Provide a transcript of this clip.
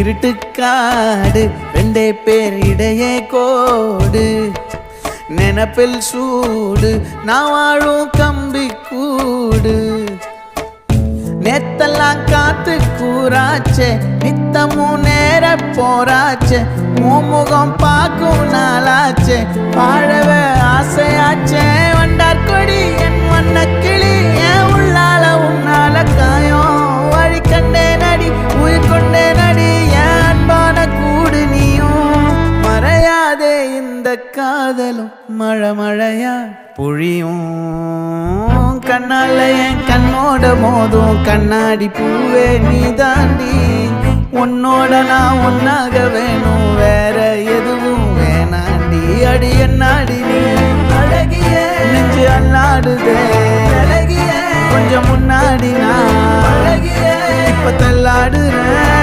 இருட்டுக்காடு ரெண்டே பேர் இடையே கோடு நினப்பில் சூடு நான் வாழும் கம்பி கூடு நேத்தெல்லாம் காத்து கூறாச்சே நித்தமும் நேர போராச்சே முகம் பார்க்கும் நாளாச்சே வாழவே ஆசையாச்சே வண்டார் கொடி என் வண்ண கிளி என் உள்ளால உன்னால காயம் வழி கண்டே நடி உயிர் கொண்டே நடி என் அன்பான கூடு நீயும் மறையாதே இந்த காதலும் மழை மழையா பொழியும் கண்ணால என் கண்ணோட மோதும் கண்ணாடி பூவே நீ தாண்டி உன்னோட நான் ஒன்னாக வேணும் வேற எதுவும் வேணாண்டி அடி என்னாடி நீ அழகிய நெஞ்சு அல்லாடுதே அழகிய கொஞ்சம் முன்னாடி நான் அழகிய இப்ப தள்ளாடுறேன்